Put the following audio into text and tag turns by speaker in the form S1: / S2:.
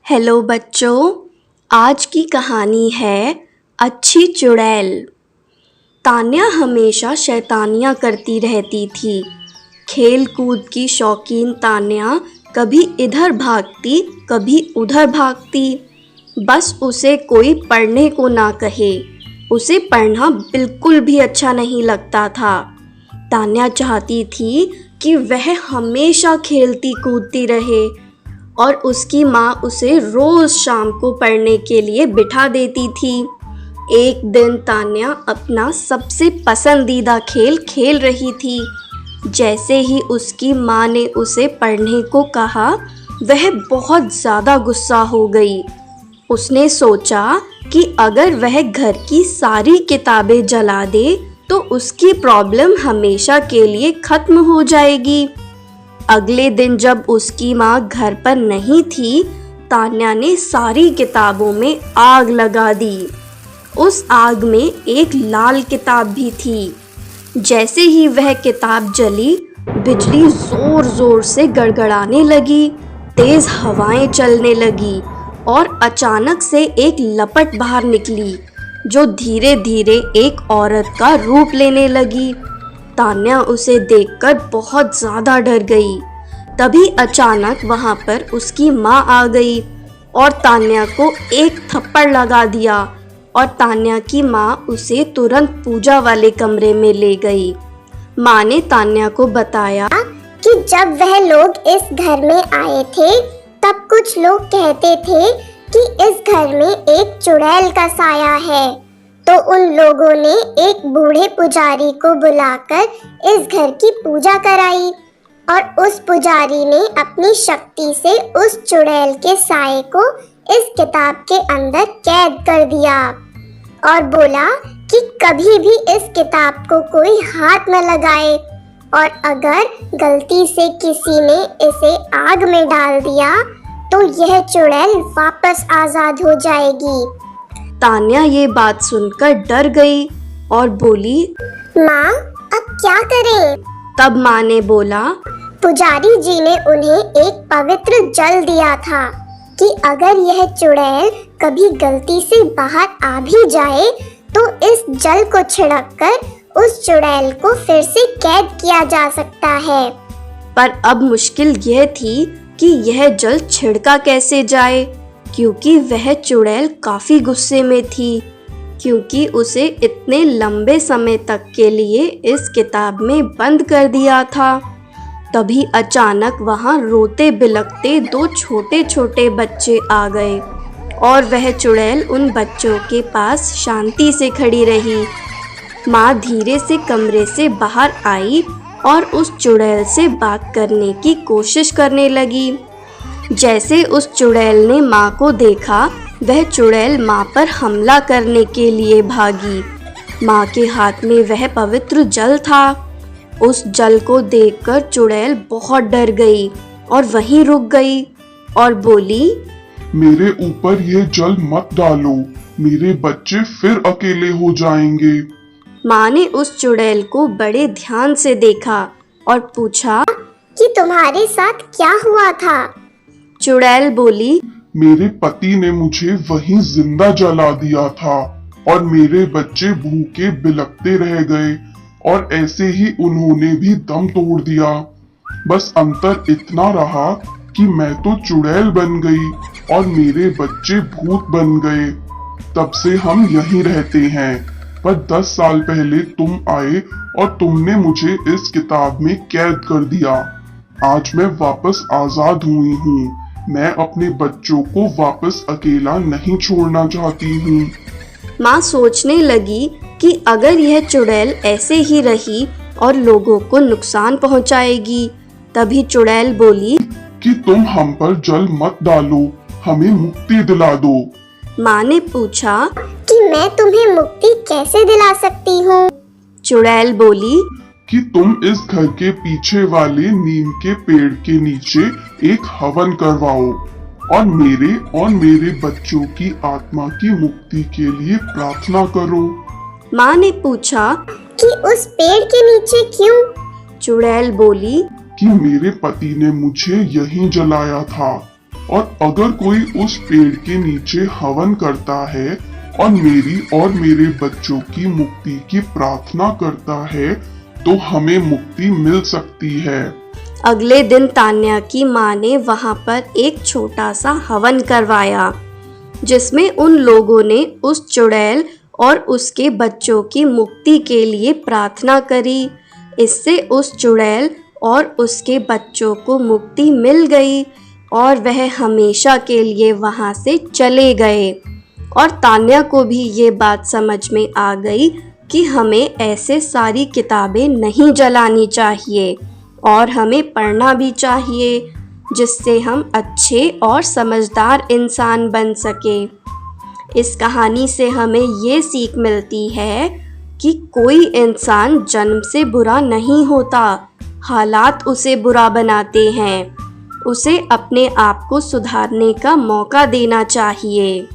S1: Hello बच्चों, आज की कहानी है अच्छी चुड़ैल। तान्या हमेशा शैतानियाँ करती रहती थी। खेल कूद की शौकीन तान्या कभी इधर भागती कभी उधर भागती। बस उसे कोई पढ़ने को ना कहे, उसे पढ़ना बिल्कुल भी अच्छा नहीं लगता था। तान्या चाहती थी कि वह हमेशा खेलती कूदती रहे और उसकी माँ उसे रोज़ शाम को पढ़ने के लिए बिठा देती थी। एक दिन तान्या अपना सबसे पसंदीदा खेल खेल रही थी। जैसे ही उसकी माँ ने उसे पढ़ने को कहा, वह बहुत ज़्यादा गुस्सा हो गई। उसने सोचा कि अगर वह घर की सारी किताबें जला दे तो उसकी प्रॉब्लम हमेशा के लिए ख़त्म हो जाएगी। अगले दिन जब उसकी माँ घर पर नहीं थी, तान्या ने सारी किताबों में आग लगा दी। उस आग में एक लाल किताब भी थी। जैसे ही वह किताब जली, बिजली जोर जोर से गड़गड़ाने लगी, तेज हवाएं चलने लगी और अचानक से एक लपट बाहर निकली, जो धीरे धीरे एक औरत का रूप लेने लगी। तान्या उसे देखकर बहुत ज़्यादा डर गई। तभी अचानक वहाँ पर उसकी माँ आ गई और तान्या को एक थप्पड़ लगा दिया और तान्या की माँ उसे तुरंत पूजा वाले कमरे में ले गई। माँ ने तान्या को बताया
S2: कि जब वह लोग इस घर में आए थे, तब कुछ लोग कहते थे कि इस घर में एक चुड़ैल का साया है। तो उन लोगों ने एक बूढ़े पुजारी को बुलाकर इस घर की पूजा कराई और उस पुजारी ने अपनी शक्ति से उस चुड़ैल के साये को इस किताब के अंदर कैद कर दिया और बोला कि कभी भी इस किताब को कोई हाथ न लगाए और अगर गलती से किसी ने इसे आग में डाल दिया तो यह चुड़ैल वापस आजाद हो जाएगी।
S1: तान्या ये बात सुनकर डर गई और बोली,
S2: माँ, अब क्या करें?
S1: तब माँ ने बोला,
S2: पुजारी जी ने उन्हें एक पवित्र जल दिया था कि अगर यह चुड़ैल कभी गलती से बाहर आ भी जाए तो इस जल को छिड़ककर उस चुड़ैल को फिर से कैद किया जा सकता है।
S1: पर अब मुश्किल यह थी कि यह जल छिड़का कैसे जाए, क्योंकि वह चुड़ैल काफ़ी गुस्से में थी, क्योंकि उसे इतने लंबे समय तक के लिए इस किताब में बंद कर दिया था। तभी अचानक वहाँ रोते बिलखते दो छोटे छोटे बच्चे आ गए और वह चुड़ैल उन बच्चों के पास शांति से खड़ी रही। माँ धीरे से कमरे से बाहर आई और उस चुड़ैल से बात करने की कोशिश करने लगी। जैसे उस चुड़ैल ने माँ को देखा, वह चुड़ैल माँ पर हमला करने के लिए भागी। माँ के हाथ में वह पवित्र जल था। उस जल को देखकर चुड़ैल बहुत डर गई और वहीं रुक गई और बोली,
S3: मेरे ऊपर यह जल मत डालो, मेरे बच्चे फिर अकेले हो जाएंगे।
S1: माँ ने उस चुड़ैल को बड़े ध्यान से देखा और पूछा
S2: कि तुम्हारे साथ क्या हुआ था?
S1: चुड़ैल बोली,
S3: मेरे पति ने मुझे वहीं जिंदा जला दिया था और मेरे बच्चे भूखे बिलखते रह गए और ऐसे ही उन्होंने भी दम तोड़ दिया। बस अंतर इतना रहा कि मैं तो चुड़ैल बन गई और मेरे बच्चे भूत बन गए। तब से हम यहीं रहते हैं, पर 10 साल पहले तुम आए और तुमने मुझे इस किताब में कैद कर दिया। आज मैं वापस आजाद हुई हूँ। मैं अपने बच्चों को वापस अकेला नहीं छोड़ना चाहती हूँ।
S1: माँ सोचने लगी कि अगर यह चुड़ैल ऐसे ही रही और लोगों को नुकसान पहुँचाएगी। तभी चुड़ैल बोली
S3: कि तुम हम पर जल मत डालो, हमें मुक्ति दिला दो।
S1: माँ ने पूछा
S2: कि मैं तुम्हें मुक्ति कैसे दिला सकती हूँ?
S1: चुड़ैल बोली
S3: कि तुम इस घर के पीछे वाले नीम के पेड़ के नीचे एक हवन करवाओ और मेरे बच्चों की आत्मा की मुक्ति के लिए प्रार्थना करो।
S1: माँ ने पूछा
S2: कि उस पेड़ के नीचे क्यों?
S1: चुड़ैल बोली
S3: कि कि मेरे पति ने मुझे यहीं जलाया था, और अगर कोई उस पेड़ के नीचे हवन करता है और मेरी और मेरे बच्चों की मुक्ति की प्रार्थना करता है तो हमें मुक्ति मिल सकती है।
S1: अगले दिन तान्या की माँ ने वहाँ पर एक छोटा सा हवन करवाया, जिसमें उन लोगों ने उस चुड़ैल और उसके बच्चों की मुक्ति के लिए प्रार्थना करी। इससे उस चुड़ैल और उसके बच्चों को मुक्ति मिल गई और वह हमेशा के लिए वहाँ से चले गए। और तान्या को भी ये बात समझ में आ गई कि हमें ऐसे सारी किताबें नहीं जलानी चाहिए और हमें पढ़ना भी चाहिए, जिससे हम अच्छे और समझदार इंसान बन सके। इस कहानी से हमें ये सीख मिलती है कि कोई इंसान जन्म से बुरा नहीं होता, हालात उसे बुरा बनाते हैं। उसे अपने आप को सुधारने का मौका देना चाहिए।